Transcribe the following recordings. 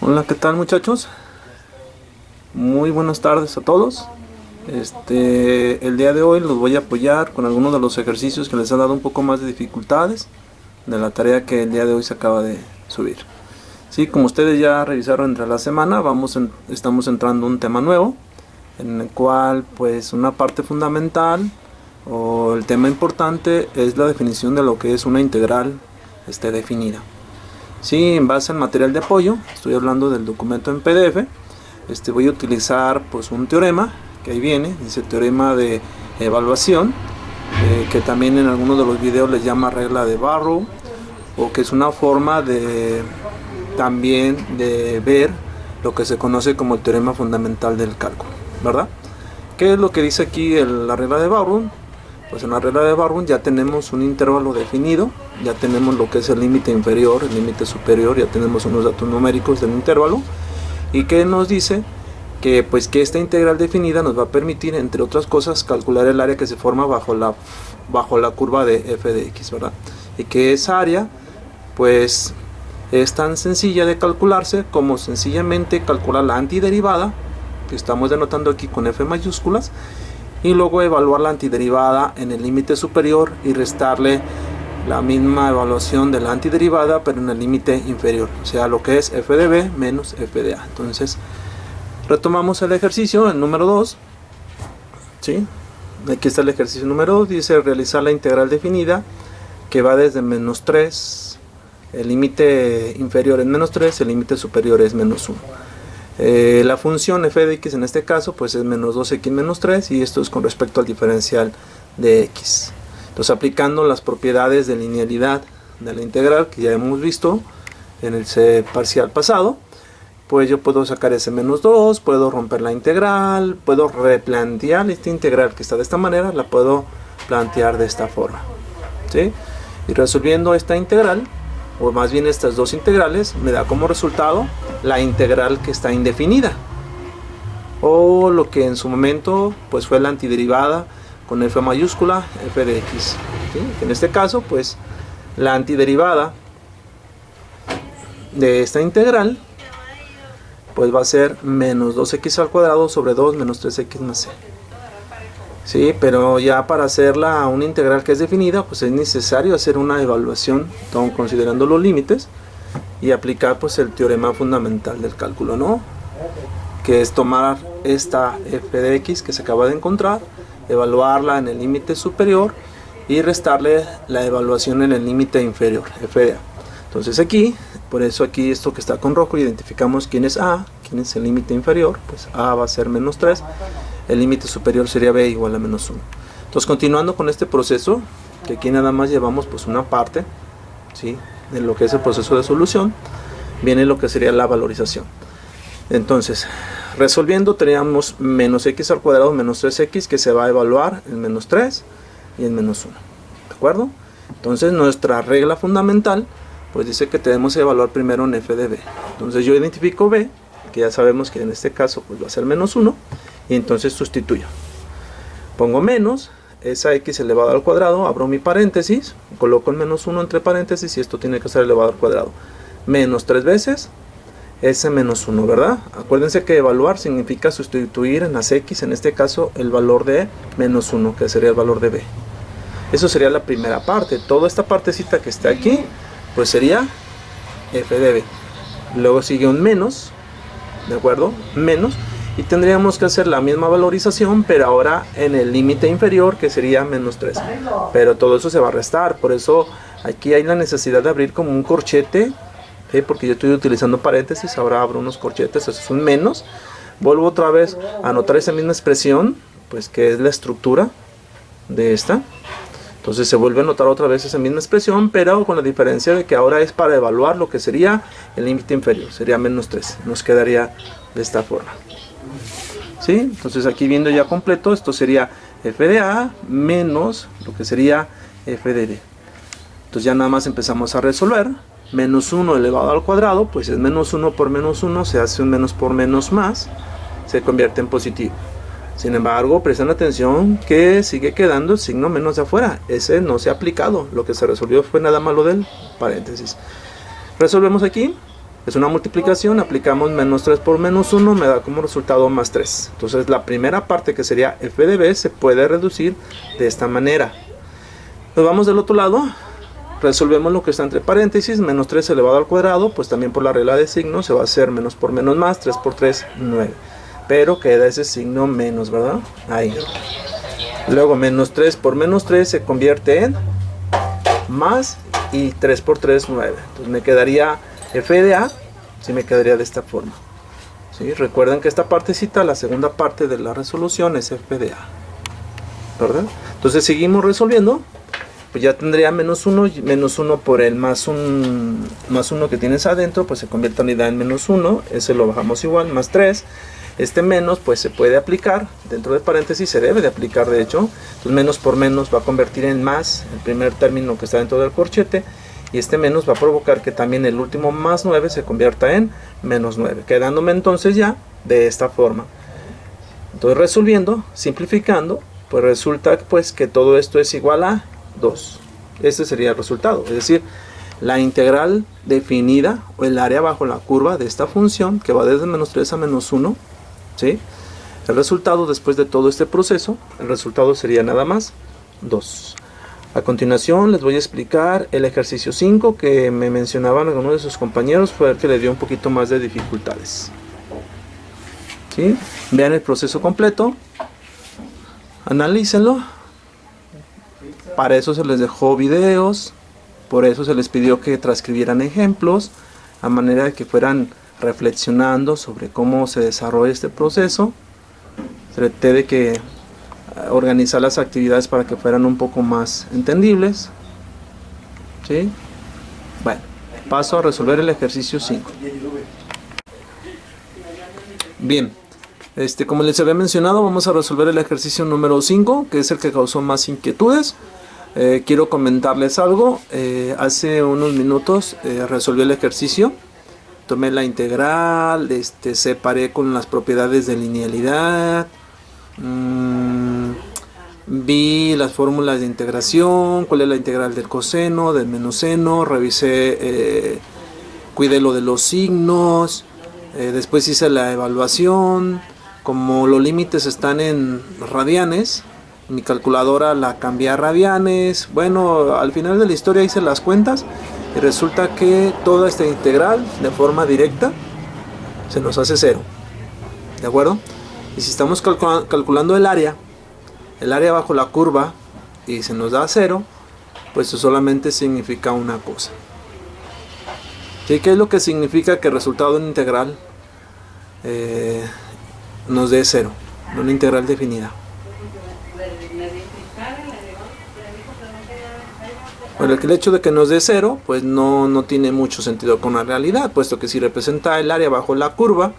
Hola, ¿qué tal muchachos? Muy buenas tardes a todos. El día de hoy los voy a apoyar con algunos de los ejercicios que les han dado un poco más de dificultades de la tarea que el día de hoy se acaba de subir. Sí, como ustedes ya revisaron entre la semana, estamos entrando a un tema nuevo en el cual pues una parte fundamental o el tema importante es la definición de lo que es una integral definida. Sí, en base al material de apoyo, estoy hablando del documento en PDF, voy a utilizar pues un teorema que ahí viene, dice teorema de evaluación, que también en algunos de los videos les llama regla de Barrow, o que es una forma también de ver lo que se conoce como el teorema fundamental del cálculo, ¿verdad? ¿Qué es lo que dice aquí la regla de Barrow? Pues en la regla de Barrow ya tenemos un intervalo definido, ya tenemos lo que es el límite inferior, el límite superior, ya tenemos unos datos numéricos del intervalo, y que nos dice que esta integral definida nos va a permitir, entre otras cosas, calcular el área que se forma bajo la curva de f de x, ¿verdad? Y que esa área pues es tan sencilla de calcularse como sencillamente calcular la antiderivada, que estamos denotando aquí con f mayúsculas, y luego evaluar la antiderivada en el límite superior y restarle la misma evaluación de la antiderivada pero en el límite inferior, o sea lo que es f de b menos f de a. Entonces retomamos el ejercicio, el número 2. ¿Sí? Aquí está el ejercicio número 2, dice realizar la integral definida que va desde menos 3, el límite inferior es menos 3, el límite superior es menos 1. La función f de x en este caso pues es menos 2x menos 3, y esto es con respecto al diferencial de x. Entonces, aplicando las propiedades de linealidad de la integral que ya hemos visto en el parcial pasado, pues yo puedo sacar ese menos 2, puedo romper la integral, puedo replantear esta integral que está de esta manera, la puedo plantear de esta forma, ¿sí? Y resolviendo esta integral, o más bien estas dos integrales, me da como resultado la integral que está indefinida, o lo que en su momento pues fue la antiderivada con f mayúscula, f de x, ¿sí? En este caso pues la antiderivada de esta integral pues va a ser menos 2x al cuadrado sobre 2 menos 3x más c. Sí, pero ya para hacerla una integral que es definida, pues es necesario hacer una evaluación, considerando los límites, y aplicar pues el teorema fundamental del cálculo, ¿no? Que es tomar esta f de x que se acaba de encontrar, evaluarla en el límite superior y restarle la evaluación en el límite inferior, f de a. Entonces aquí, por eso aquí esto que está con rojo, identificamos quién es a, quién es el límite inferior, pues a va a ser menos 3, el límite superior sería b igual a menos 1. Entonces, continuando con este proceso, que aquí nada más llevamos pues una parte, ¿sí?, de lo que es el proceso de solución, viene lo que sería la valorización. Entonces, resolviendo teníamos menos x al cuadrado menos 3x, que se va a evaluar en menos 3 y en menos 1, ¿de acuerdo? Entonces nuestra regla fundamental pues dice que tenemos que evaluar primero en f de b. Entonces yo identifico b, que ya sabemos que en este caso pues va a ser menos 1, y entonces sustituyo, pongo menos esa x elevado al cuadrado, abro mi paréntesis, coloco el menos 1 entre paréntesis, y esto tiene que ser elevado al cuadrado, menos 3 veces ese menos 1, ¿verdad? Acuérdense que evaluar significa sustituir en las x, en este caso el valor de menos 1, que sería el valor de b. Eso sería la primera parte. Toda esta partecita que está aquí pues sería f de b. Luego sigue un menos, ¿de acuerdo? Menos, y tendríamos que hacer la misma valorización, pero ahora en el límite inferior, que sería menos 3. Pero todo eso se va a restar, por eso aquí hay la necesidad de abrir como un corchete, ¿sí? Porque yo estoy utilizando paréntesis, ahora abro unos corchetes, eso es un menos. Vuelvo otra vez a anotar esa misma expresión, pues que es la estructura de esta. Entonces se vuelve a notar otra vez esa misma expresión, pero con la diferencia de que ahora es para evaluar lo que sería el límite inferior, sería menos 3, nos quedaría de esta forma. ¿Sí? Entonces aquí viendo ya completo, esto sería f de a menos lo que sería f de b. Entonces ya nada más empezamos a resolver. Menos 1 elevado al cuadrado, pues es menos 1 por menos 1, se hace un menos por menos más, se convierte en positivo. Sin embargo, presten atención que sigue quedando el signo menos de afuera, ese no se ha aplicado, lo que se resolvió fue nada más lo del paréntesis. Resolvemos aquí, Es una multiplicación, aplicamos menos 3 por menos 1, me da como resultado más 3. Entonces la primera parte, que sería f de b, se puede reducir de esta manera. Nos vamos del otro lado, resolvemos lo que está entre paréntesis, menos 3 elevado al cuadrado, pues también por la regla de signos se va a hacer menos por menos más, 3 por 3, 9. Pero queda ese signo menos, ¿verdad? Ahí. Luego menos 3 por menos 3 se convierte en más, y 3 por 3, 9. Entonces me quedaría f de a, sí me quedaría de esta forma. ¿Sí? Recuerden que esta partecita, la segunda parte de la resolución, es f de a, ¿verdad? Entonces seguimos resolviendo, pues ya tendría menos 1 por el más 1 que tienes adentro, pues se convierte en unidad en menos 1, ese lo bajamos igual, más 3. Este menos pues se puede aplicar, dentro de paréntesis se debe de aplicar de hecho, entonces menos por menos va a convertir en más el primer término que está dentro del corchete, y este menos va a provocar que también el último más 9 se convierta en menos 9, quedándome entonces ya de esta forma. Entonces resolviendo, simplificando, pues resulta pues que todo esto es igual a 2. Este sería el resultado, es decir, la integral definida o el área bajo la curva de esta función que va desde menos 3 a menos 1, ¿sí? El resultado después de todo este proceso, el resultado sería nada más 2. A continuación les voy a explicar el ejercicio 5 que me mencionaban algunos de sus compañeros, fue el que le dio un poquito más de dificultades. ¿Sí? Vean el proceso completo, analícenlo. Para eso se les dejó videos, por eso se les pidió que transcribieran ejemplos, a manera de que fueran reflexionando sobre cómo se desarrolla este proceso. Traté de que organizar las actividades para que fueran un poco más entendibles. ¿Sí? Bueno, paso a resolver el ejercicio 5. Bien, como les había mencionado, vamos a resolver el ejercicio número 5, que es el que causó más inquietudes. Quiero comentarles algo. Hace unos minutos resolví el ejercicio, tomé la integral, separé con las propiedades de linealidad, vi las fórmulas de integración, cuál es la integral del coseno, del menos seno, revisé, cuidé lo de los signos, después hice la evaluación. Como los límites están en radianes, mi calculadora la cambié a radianes. Bueno, al final de la historia hice las cuentas y resulta que toda esta integral de forma directa se nos hace 0, ¿de acuerdo? Y si estamos calculando el área bajo la curva y se nos da 0, pues eso solamente significa una cosa. ¿Sí? ¿Qué es lo que significa que el resultado de una integral nos dé 0? Una integral definida. Bueno, el hecho de que nos dé 0, pues no tiene mucho sentido con la realidad, puesto que si representa el área bajo la curva,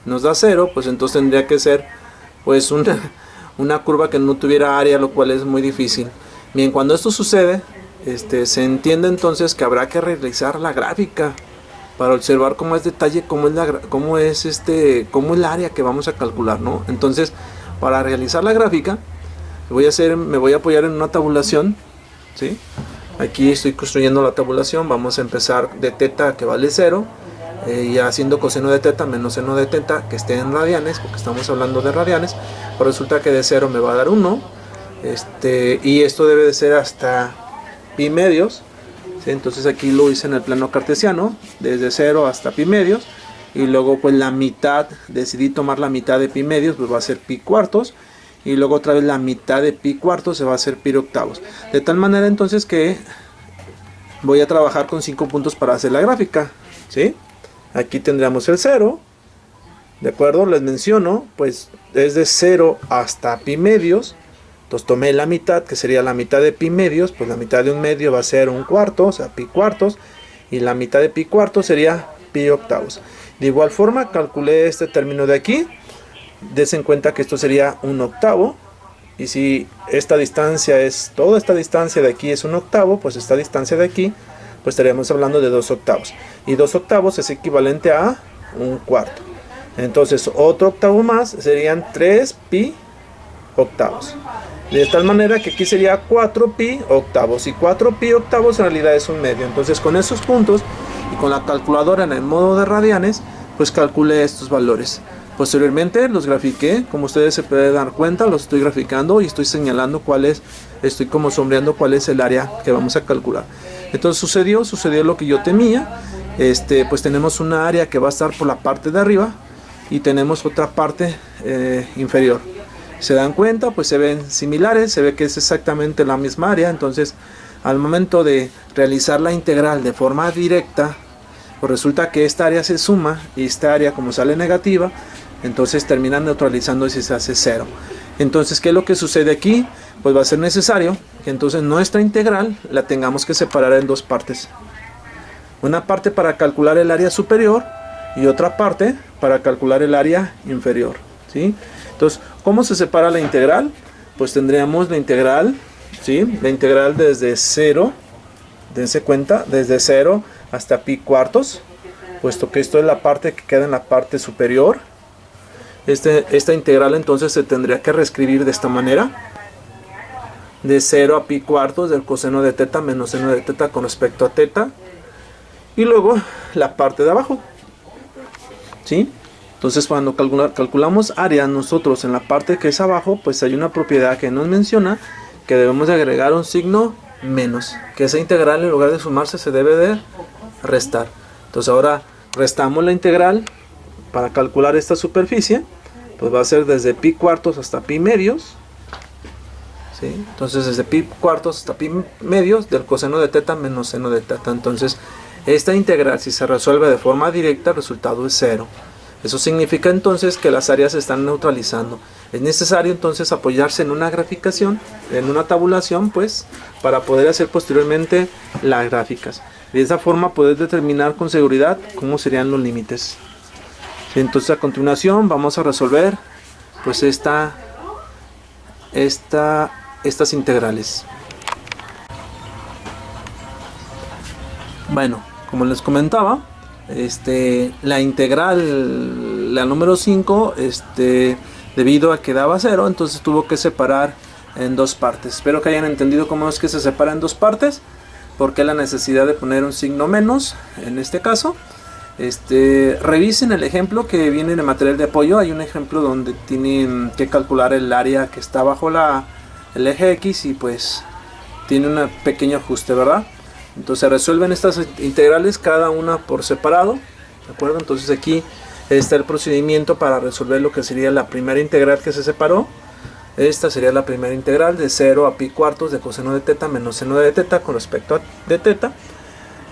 nos da 0, pues entonces tendría que ser pues una curva que no tuviera área, lo cual es muy difícil. Bien, cuando esto sucede, se entiende entonces que habrá que realizar la gráfica para observar con más detalle cómo es el área que vamos a calcular, ¿no? Entonces, para realizar la gráfica, me voy a apoyar en una tabulación, ¿sí? Aquí estoy construyendo la tabulación. Vamos a empezar de teta, que vale 0, y haciendo coseno de teta menos seno de teta, que esté en radianes, porque estamos hablando de radianes. Pues resulta que de 0 me va a dar 1, y esto debe de ser hasta pi medios, ¿sí? Entonces aquí lo hice en el plano cartesiano, desde 0 hasta pi medios, y luego pues la mitad, decidí tomar la mitad de pi medios, pues va a ser pi cuartos, y luego otra vez la mitad de pi cuartos se va a hacer pi octavos, de tal manera entonces que voy a trabajar con 5 puntos para hacer la gráfica, ¿sí? Aquí tendríamos el 0, ¿de acuerdo? Les menciono, pues es de 0 hasta pi medios. Entonces tomé la mitad, que sería la mitad de pi medios, pues la mitad de un medio va a ser un cuarto, o sea, pi cuartos, y la mitad de pi cuartos sería pi octavos. De igual forma, calculé este término de aquí. Des en cuenta que esto sería un octavo, y si esta distancia toda esta distancia de aquí es un octavo, pues esta distancia de aquí, pues estaríamos hablando de 2 octavos, y 2 octavos es equivalente a un cuarto. Entonces otro octavo más serían 3 pi octavos, de tal manera que aquí sería 4 pi octavos, y 4 pi octavos en realidad es un medio. Entonces con esos puntos y con la calculadora en el modo de radianes pues calculé estos valores. Posteriormente los grafiqué, como ustedes se pueden dar cuenta, los estoy graficando y estoy señalando cuál es, estoy como sombreando cuál es el área que vamos a calcular. Entonces sucedió lo que yo temía. Pues tenemos una área que va a estar por la parte de arriba y tenemos otra parte inferior. Se dan cuenta, pues se ven similares, se ve que es exactamente la misma área. Entonces al momento de realizar la integral de forma directa, pues resulta que esta área se suma y esta área, como sale negativa, entonces termina neutralizando y se hace 0. Entonces, ¿qué es lo que sucede aquí? Pues va a ser necesario que entonces nuestra integral la tengamos que separar en dos partes. Una parte para calcular el área superior y otra parte para calcular el área inferior, ¿sí? Entonces, ¿cómo se separa la integral? Pues tendríamos la integral, ¿sí? La integral desde 0, dense cuenta, desde 0 hasta pi cuartos, puesto que esto es la parte que queda en la parte superior. Esta integral entonces se tendría que reescribir de esta manera: de 0 a pi cuartos del coseno de teta menos seno de teta con respecto a teta, y luego la parte de abajo, ¿sí? Entonces cuando calculamos área nosotros en la parte que es abajo, pues hay una propiedad que nos menciona que debemos de agregar un signo menos, que esa integral en lugar de sumarse se debe de restar. Entonces ahora restamos la integral para calcular esta superficie, pues va a ser desde pi cuartos hasta pi medios, ¿sí? Entonces desde pi cuartos hasta pi medios del coseno de teta menos seno de teta. Entonces esta integral, si se resuelve de forma directa, el resultado es 0. Eso significa entonces que las áreas se están neutralizando. Es necesario entonces apoyarse en una graficación, en una tabulación, pues, para poder hacer posteriormente las gráficas. De esa forma poder determinar con seguridad cómo serían los límites. Entonces a continuación vamos a resolver pues estas integrales. Bueno, como les comentaba, la integral, la número 5, debido a que daba 0, entonces tuvo que separar en dos partes. Espero que hayan entendido cómo es que se separa en dos partes, porque la necesidad de poner un signo menos en este caso. Revisen el ejemplo que viene en el material de apoyo. Hay un ejemplo donde tienen que calcular el área que está bajo el eje X y pues tiene un pequeño ajuste, ¿verdad? Entonces resuelven estas integrales cada una por separado, ¿de acuerdo? Entonces aquí está el procedimiento para resolver lo que sería la primera integral que se separó. Esta sería la primera integral de 0 a pi cuartos de coseno de teta menos seno de teta con respecto a de teta.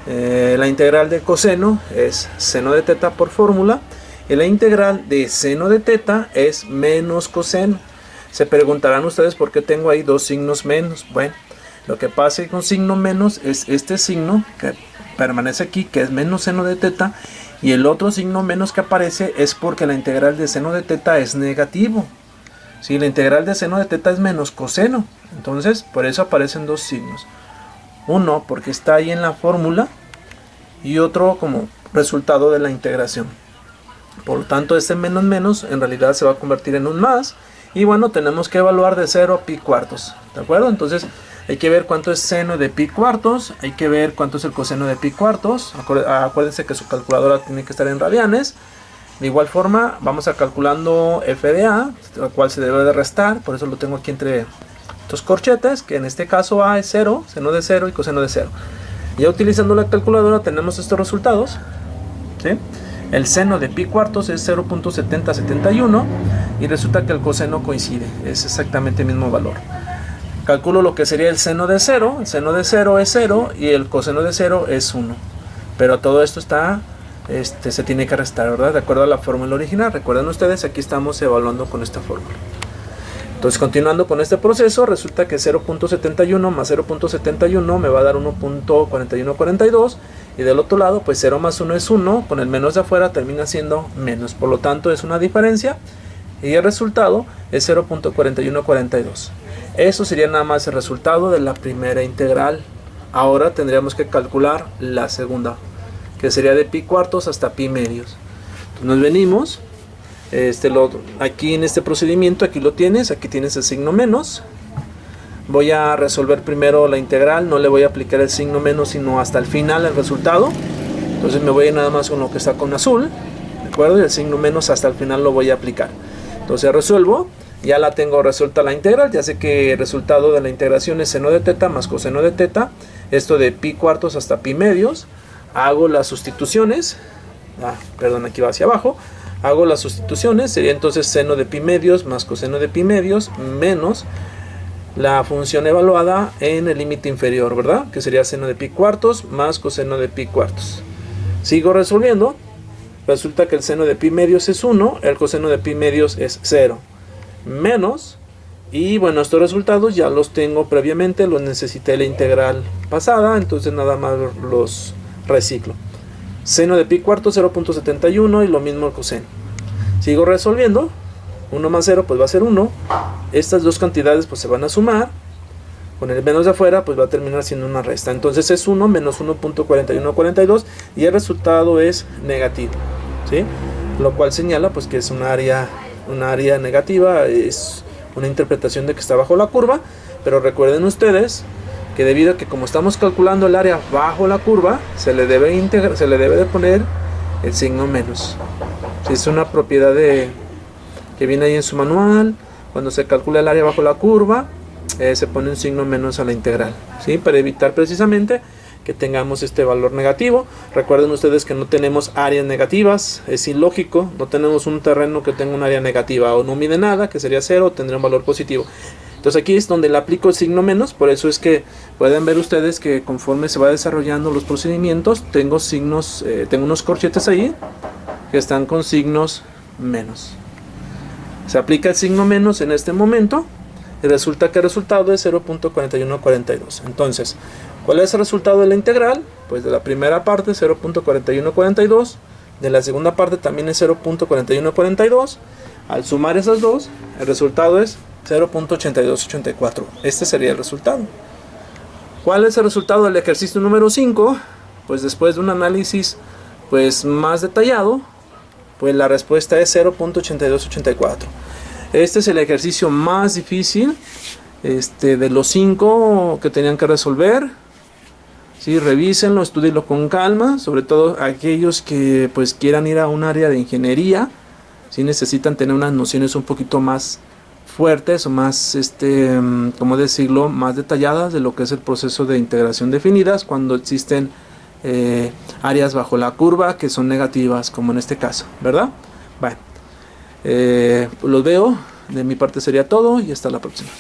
La integral de coseno es seno de teta por fórmula, y la integral de seno de teta es menos coseno. Se preguntarán ustedes por qué tengo ahí dos signos menos. Bueno, lo que pasa con signo menos es este signo que permanece aquí, que es menos seno de teta, y el otro signo menos que aparece es porque la integral de seno de teta es negativo. Si la integral de seno de teta es menos coseno, entonces por eso aparecen dos signos. Uno porque está ahí en la fórmula y otro como resultado de la integración. Por lo tanto, este menos menos en realidad se va a convertir en un más. Y bueno, tenemos que evaluar de 0 a pi cuartos, ¿de acuerdo? Entonces hay que ver cuánto es seno de pi cuartos, hay que ver cuánto es el coseno de pi cuartos. Acuérdense que su calculadora tiene que estar en radianes. De igual forma vamos a calculando f de a, la cual se debe de restar, por eso lo tengo aquí entre estos corchetes, que en este caso a es 0, seno de 0 y coseno de 0. Ya utilizando la calculadora tenemos estos resultados, ¿sí? El seno de pi cuartos es 0.7071 y resulta que el coseno coincide, es exactamente el mismo valor. Calculo lo que sería el seno de 0 es 0 y el coseno de 0 es 1. Pero todo esto está, se tiene que restar, ¿verdad? De acuerdo a la fórmula original. Recuerden ustedes, aquí estamos evaluando con esta fórmula. Entonces, continuando con este proceso, resulta que 0.71 más 0.71 me va a dar 1.4142. Y del otro lado, pues 0 más 1 es 1. Con el menos de afuera termina siendo menos. Por lo tanto, es una diferencia. Y el resultado es 0.4142. Eso sería nada más el resultado de la primera integral. Ahora tendríamos que calcular la segunda, que sería de pi cuartos hasta pi medios. Entonces nos venimos. Aquí en este procedimiento, aquí lo tienes, aquí tienes el signo menos. Voy a resolver primero la integral, no le voy a aplicar el signo menos sino hasta el final el resultado. Entonces me voy a ir nada más con lo que está con azul, ¿de acuerdo? Y el signo menos hasta el final lo voy a aplicar. Entonces resuelvo, ya la tengo resuelta la integral, ya sé que el resultado de la integración es seno de teta más coseno de teta, esto de pi cuartos hasta pi medios. Hago las sustituciones, perdón, aquí va hacia abajo, hago las sustituciones, sería entonces seno de pi medios más coseno de pi medios menos la función evaluada en el límite inferior, ¿verdad? Que sería seno de pi cuartos más coseno de pi cuartos. Sigo resolviendo, resulta que el seno de pi medios es 1, el coseno de pi medios es 0, menos, y bueno, estos resultados ya los tengo previamente, los necesité la integral pasada, entonces nada más los reciclo. Seno de pi cuartos 0.71 y lo mismo el coseno. Sigo resolviendo, 1 más 0 pues va a ser 1, estas dos cantidades pues se van a sumar, con el menos de afuera pues va a terminar siendo una resta, entonces es 1 menos 1.4142 y el resultado es negativo, ¿sí? Lo cual señala pues que es un área negativa, es una interpretación de que está bajo la curva, pero recuerden ustedes que debido a que como estamos calculando el área bajo la curva, se le debe de poner el signo menos. Es una propiedad que viene ahí en su manual. Cuando se calcula el área bajo la curva, se pone un signo menos a la integral, ¿sí? Para evitar precisamente que tengamos este valor negativo. Recuerden ustedes que no tenemos áreas negativas, es ilógico, no tenemos un terreno que tenga un área negativa o no mide nada, que sería 0, tendría un valor positivo. Entonces aquí es donde le aplico el signo menos, por eso es que pueden ver ustedes que conforme se va desarrollando los procedimientos, tengo signos, tengo unos corchetes ahí que están con signos menos. Se aplica el signo menos en este momento y resulta que el resultado es 0.4142. Entonces, ¿cuál es el resultado de la integral? Pues de la primera parte 0.4142, de la segunda parte también es 0.4142. Al sumar esas dos, el resultado es 0.8284. Este sería el resultado. ¿Cuál es el resultado del ejercicio número 5? Pues después de un análisis pues más detallado, pues la respuesta es 0.8284. Este es el ejercicio más difícil de los 5 que tenían que resolver. Sí, revísenlo, estudienlo con calma, sobre todo aquellos que pues quieran ir a un área de ingeniería, sí necesitan tener unas nociones un poquito más fuertes o más, ¿cómo decirlo?, más detalladas de lo que es el proceso de integración definidas cuando existen áreas bajo la curva que son negativas, como en este caso, ¿verdad? Bueno, los veo, de mi parte sería todo y hasta la próxima.